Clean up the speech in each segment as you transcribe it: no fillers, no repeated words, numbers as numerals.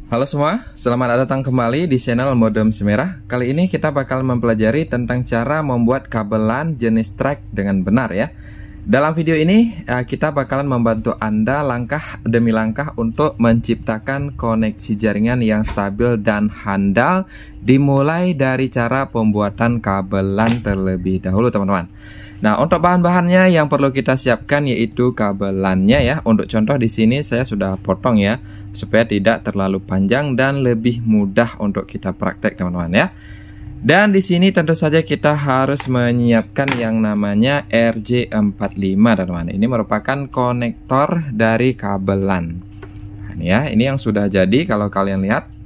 Halo semua, selamat datang kembali di channel Modem Semerah. Kali ini kita bakal mempelajari tentang cara membuat kabel LAN jenis track dengan benar ya. Dalam video ini kita bakalan membantu Anda langkah demi langkah untuk menciptakan koneksi jaringan yang stabil dan handal, dimulai dari cara pembuatan kabel LAN terlebih dahulu teman-teman. Nah, untuk bahan-bahannya yang perlu kita siapkan yaitu kabel LAN-nya ya. Untuk contoh di sini saya sudah potong ya, supaya tidak terlalu panjang dan lebih mudah untuk kita praktek teman-teman ya. Dan di sini tentu saja kita harus menyiapkan yang namanya RJ45 teman-teman. Ini merupakan konektor dari kabel LAN. Nah, ini ya, ini yang sudah jadi kalau kalian lihat.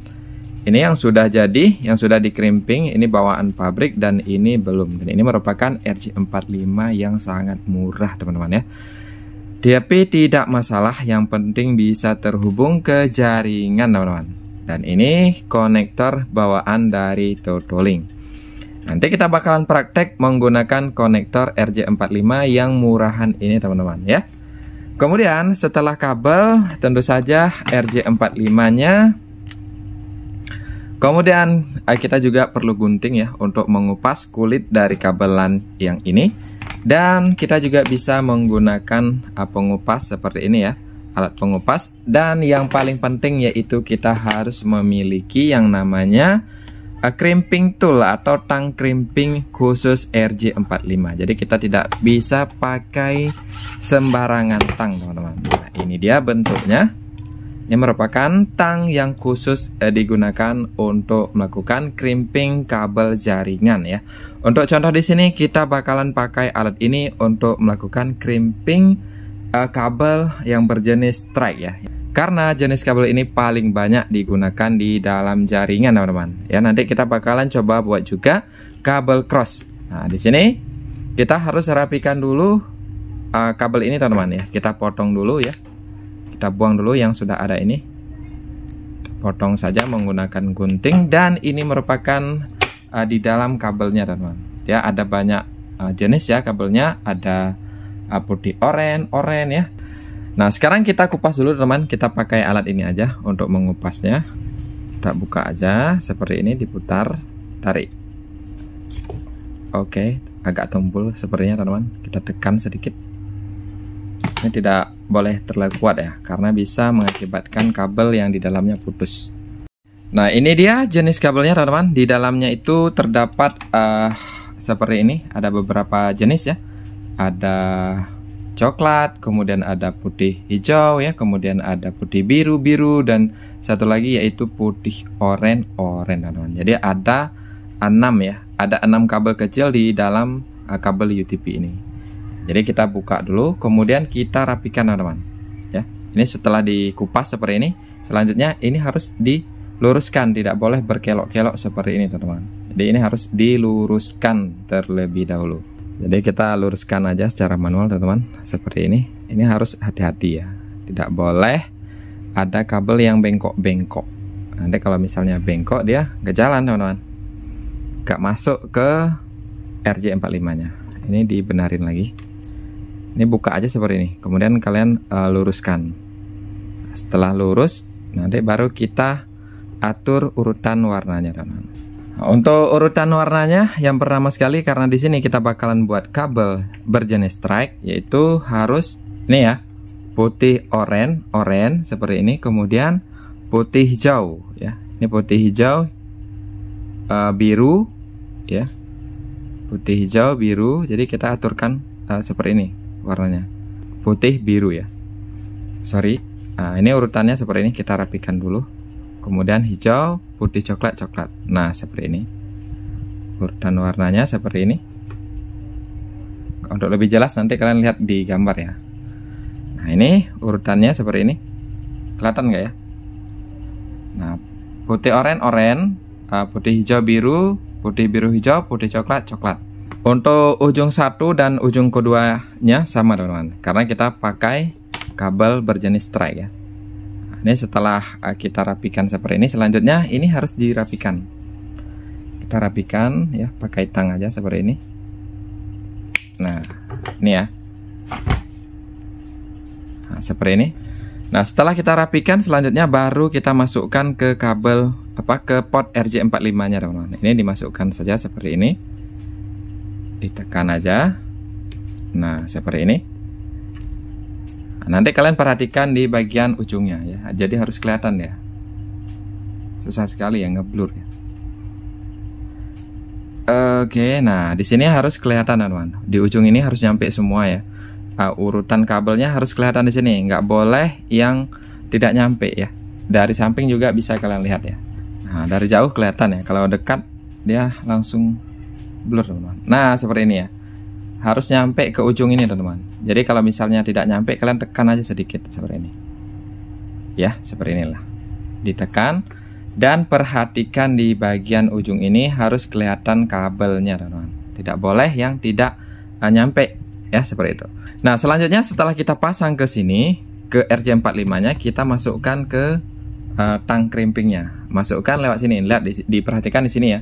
Ini yang sudah jadi, yang sudah dikrimping, ini bawaan pabrik dan ini belum. Dan ini merupakan RJ45 yang sangat murah teman-teman ya. Tapi tidak masalah, yang penting bisa terhubung ke jaringan teman-teman. Dan ini konektor bawaan dari Totolink. Nanti kita bakalan praktek menggunakan konektor RJ45 yang murahan ini teman-teman ya. Kemudian setelah kabel, tentu saja RJ45-nya. Kemudian kita juga perlu gunting ya untuk mengupas kulit dari kabel LAN yang ini. Dan kita juga bisa menggunakan pengupas seperti ini ya, alat pengupas. Dan yang paling penting yaitu kita harus memiliki yang namanya crimping tool atau tang crimping khusus RJ45. Jadi kita tidak bisa pakai sembarangan tang teman-teman. Nah, ini dia bentuknya. Ini merupakan tang yang khusus digunakan untuk melakukan crimping kabel jaringan ya. Untuk contoh di sini kita bakalan pakai alat ini untuk melakukan crimping kabel yang berjenis track ya. Karena jenis kabel ini paling banyak digunakan di dalam jaringan teman-teman. Ya, nanti kita bakalan coba buat juga kabel cross. Nah, di sini kita harus rapikan dulu kabel ini teman-teman ya. Kita potong dulu ya. Kita buang dulu yang sudah ada ini. Potong saja menggunakan gunting. Dan ini merupakan di dalam kabelnya teman-teman. Ya, ada banyak jenis ya kabelnya. Ada putih oranye ya. Nah, sekarang kita kupas dulu teman-teman. Kita pakai alat ini aja untuk mengupasnya. Kita buka aja seperti ini, diputar, tarik. Oke, agak tumpul sepertinya teman-teman. Kita tekan sedikit. Ini tidak boleh terlalu kuat ya, karena bisa mengakibatkan kabel yang di dalamnya putus. Nah, ini dia jenis kabelnya teman-teman. Di dalamnya itu terdapat seperti ini. Ada beberapa jenis ya. Ada coklat, kemudian ada putih hijau ya, kemudian ada putih biru dan satu lagi yaitu putih oranye teman-teman. Jadi ada 6 ya. Ada 6 kabel kecil di dalam kabel UTP ini. Jadi kita buka dulu, kemudian kita rapikan teman-teman ya. Ini setelah dikupas seperti ini, selanjutnya ini harus diluruskan, tidak boleh berkelok-kelok seperti ini teman-teman. Jadi ini harus diluruskan terlebih dahulu. Jadi kita luruskan aja secara manual teman-teman, seperti ini. Ini harus hati-hati ya, tidak boleh ada kabel yang bengkok-bengkok. Nanti kalau misalnya bengkok dia gak jalan teman-teman, gak masuk ke RJ45-nya. Ini dibenarin lagi. Ini buka aja seperti ini. Kemudian kalian luruskan. Setelah lurus, nanti baru kita atur urutan warnanya, teman-teman. Nah, untuk urutan warnanya yang pertama sekali, karena di sini kita bakalan buat kabel berjenis track, yaitu harus ini ya, putih oranye seperti ini. Kemudian putih hijau ya. Ini putih hijau, biru ya. Putih hijau biru. Jadi kita aturkan seperti ini warnanya, putih biru ya, sorry. Nah, ini urutannya seperti ini, kita rapikan dulu. Kemudian hijau, putih, coklat. Nah, seperti ini urutan warnanya, seperti ini. Untuk lebih jelas nanti kalian lihat di gambar ya. Nah, ini urutannya seperti ini, kelihatan nggak ya? Nah, putih oranye, putih hijau biru, putih biru hijau, putih coklat. Untuk ujung satu dan ujung keduanya sama teman-teman, karena kita pakai kabel berjenis track ya. Nah, ini setelah kita rapikan seperti ini, selanjutnya ini harus dirapikan. Kita rapikan ya, pakai tang aja seperti ini. Nah, ini ya. Nah, seperti ini. Nah, setelah kita rapikan, selanjutnya baru kita masukkan ke kabel ke port RJ45-nya, teman-teman. Ini dimasukkan saja seperti ini. Ditekan aja. Nah, seperti ini. Nah, nanti kalian perhatikan di bagian ujungnya ya. Jadi harus kelihatan ya. Susah sekali ya ngeblur ya. Oke, nah di sini harus kelihatan, teman-teman. Di ujung ini harus nyampe semua ya. Urutan kabelnya harus kelihatan di sini. Nggak boleh yang tidak nyampe ya. Dari samping juga bisa kalian lihat ya. Nah, dari jauh kelihatan ya. Kalau dekat dia langsung blur, teman-teman. Nah, seperti ini ya. Harus nyampe ke ujung ini, teman-teman. Jadi kalau misalnya tidak nyampe, kalian tekan aja sedikit seperti ini. Ya, seperti inilah. Ditekan. Dan perhatikan di bagian ujung ini harus kelihatan kabelnya, teman-teman. Tidak boleh yang tidak nyampe ya, seperti itu. Nah, selanjutnya setelah kita pasang ke sini, ke RJ45-nya, kita masukkan ke tang crimpingnya. Masukkan lewat sini. Lihat, diperhatikan di sini ya.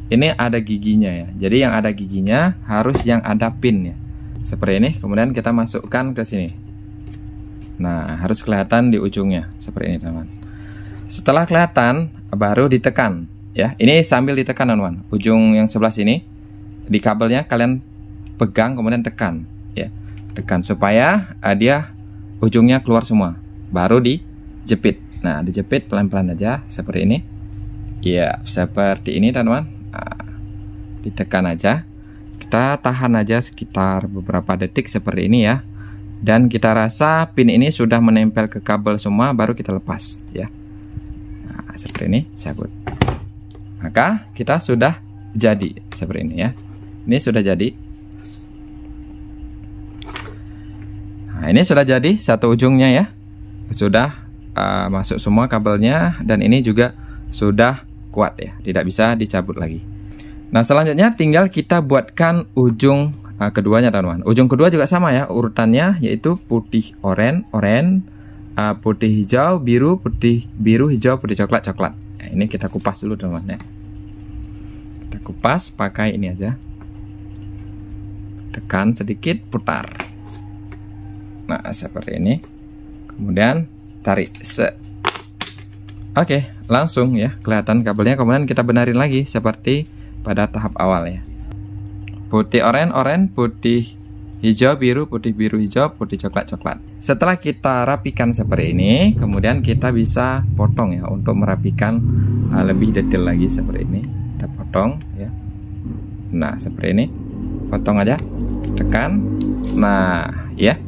Ini ada giginya ya. Jadi yang ada giginya harus yang ada pin ya. Seperti ini. Kemudian kita masukkan ke sini. Nah, harus kelihatan di ujungnya seperti ini, teman-teman. Setelah kelihatan, baru ditekan ya. Ini sambil ditekan, teman-teman. Ujung yang sebelah sini di kabelnya kalian pegang, kemudian tekan ya. Tekan supaya dia ujungnya keluar semua. Baru dijepit. Nah, dijepit pelan-pelan aja seperti ini. Ya, seperti ini, teman-teman. Nah, ditekan aja. Kita tahan aja sekitar beberapa detik seperti ini ya. Dan kita rasa pin ini sudah menempel ke kabel semua, baru kita lepas ya. Nah, seperti ini, cabut. Maka kita sudah jadi seperti ini ya. Ini sudah jadi. Nah, ini sudah jadi satu ujungnya ya. Sudah masuk semua kabelnya, dan ini juga sudah kuat ya, tidak bisa dicabut lagi. Nah, selanjutnya tinggal kita buatkan ujung keduanya, teman-teman. Ujung kedua juga sama ya urutannya, yaitu putih oranye, putih hijau, biru, putih biru, hijau, putih coklat, coklat. Nah, ini kita kupas dulu, teman-teman ya. Kita kupas pakai ini aja. Tekan sedikit, putar. Nah, seperti ini. Kemudian tarik. Oke, langsung ya kelihatan kabelnya. Kemudian kita benarin lagi seperti pada tahap awal ya. Putih oranye, putih hijau, biru, putih biru, hijau, putih coklat, coklat. Setelah kita rapikan seperti ini, kemudian kita bisa potong ya untuk merapikan lebih detail lagi seperti ini. Kita potong ya. Nah, seperti ini. Potong aja. Tekan. Nah, ya.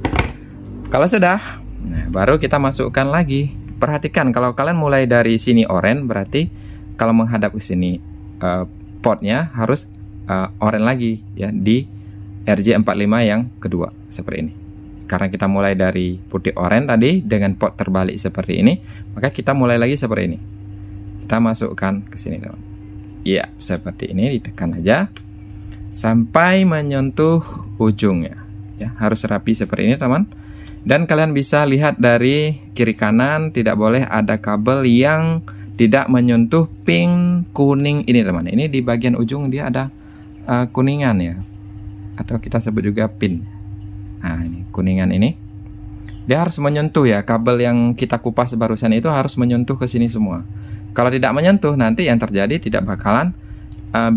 Kalau sudah, nah, baru kita masukkan lagi. Perhatikan kalau kalian mulai dari sini oranye, berarti kalau menghadap ke sini potnya harus oranye lagi ya di RJ45 yang kedua seperti ini. Karena kita mulai dari putih oranye tadi dengan pot terbalik seperti ini, maka kita mulai lagi seperti ini. Kita masukkan ke sini, teman. Ya, seperti ini, ditekan aja sampai menyentuh ujungnya. Ya, harus rapi seperti ini, teman. Dan kalian bisa lihat dari kiri kanan, tidak boleh ada kabel yang tidak menyentuh pin kuning ini, teman. Ini di bagian ujung dia ada kuningan ya, atau kita sebut juga pin. Nah, ini kuningan ini dia harus menyentuh ya, kabel yang kita kupas barusan itu harus menyentuh ke sini semua. Kalau tidak menyentuh, nanti yang terjadi tidak bakalan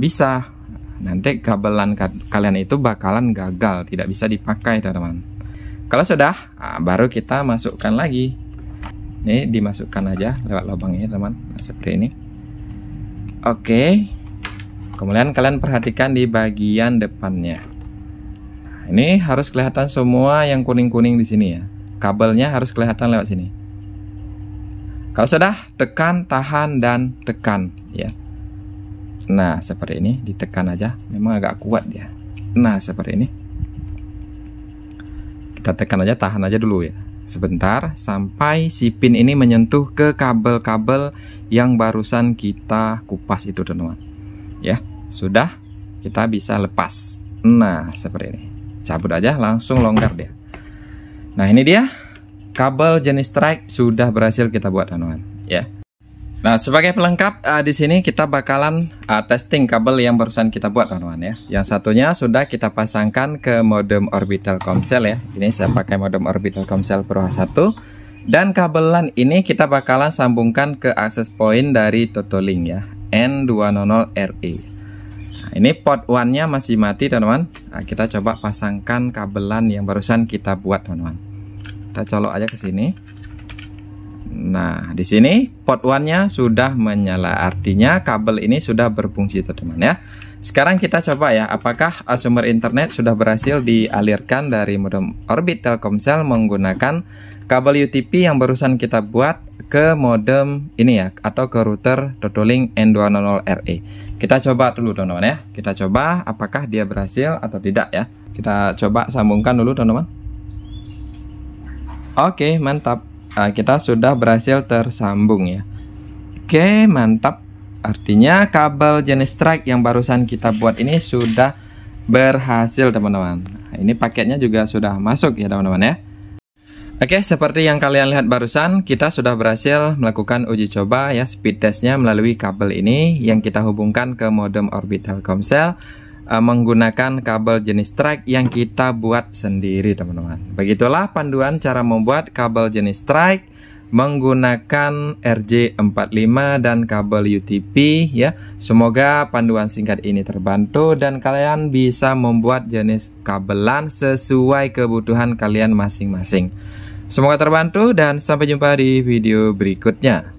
bisa, nanti kabelan kalian itu bakalan gagal, tidak bisa dipakai, teman-teman. Kalau sudah, baru kita masukkan lagi. Ini dimasukkan aja lewat lubang ini, teman. Nah, seperti ini. Oke. Kemudian kalian perhatikan di bagian depannya. Nah, ini harus kelihatan semua yang kuning-kuning di sini ya. Kabelnya harus kelihatan lewat sini. Kalau sudah, tekan, tahan, dan tekan ya. Nah, seperti ini, ditekan aja. Memang agak kuat ya. Nah, seperti ini. Kita tekan aja, tahan aja dulu ya. Sebentar sampai si pin ini menyentuh ke kabel-kabel yang barusan kita kupas itu, teman-teman. Ya, sudah, kita bisa lepas. Nah, seperti ini. Cabut aja, langsung longgar dia. Nah, ini dia kabel jenis strike sudah berhasil kita buat, teman-teman. Ya. Nah, sebagai pelengkap di sini kita bakalan testing kabel yang barusan kita buat, teman-teman ya. Yang satunya sudah kita pasangkan ke modem Orbitel Comcel ya. Ini saya pakai modem Orbitel Comcel Pro H1. Dan kabel LAN ini kita bakalan sambungkan ke access point dari Totolink ya, N200RE. Nah, ini port 1-nya masih mati teman-teman. Nah, kita coba pasangkan kabel LAN yang barusan kita buat teman-teman. Kita colok aja ke sini. Nah, di sini port 1-nya sudah menyala, artinya kabel ini sudah berfungsi teman-teman ya. Sekarang kita coba ya, apakah sumber internet sudah berhasil dialirkan dari modem Orbit Telkomsel menggunakan kabel UTP yang barusan kita buat ke modem ini ya, atau ke router Totolink N200RE. Kita coba dulu teman-teman ya. Kita coba apakah dia berhasil atau tidak ya. Kita coba sambungkan dulu teman-teman. Oke, mantap. Kita sudah berhasil tersambung ya. Oke, mantap. Artinya kabel jenis strike yang barusan kita buat ini sudah berhasil teman-teman. Nah, ini paketnya juga sudah masuk ya teman-teman ya. Oke, seperti yang kalian lihat barusan, kita sudah berhasil melakukan uji coba ya, speed testnya melalui kabel ini yang kita hubungkan ke modem Orbit Telkomsel menggunakan kabel jenis strike yang kita buat sendiri teman-teman. Begitulah panduan cara membuat kabel jenis strike menggunakan RJ45 dan kabel UTP ya. Semoga panduan singkat ini terbantu dan kalian bisa membuat jenis kabel LAN sesuai kebutuhan kalian masing-masing. Semoga terbantu dan sampai jumpa di video berikutnya.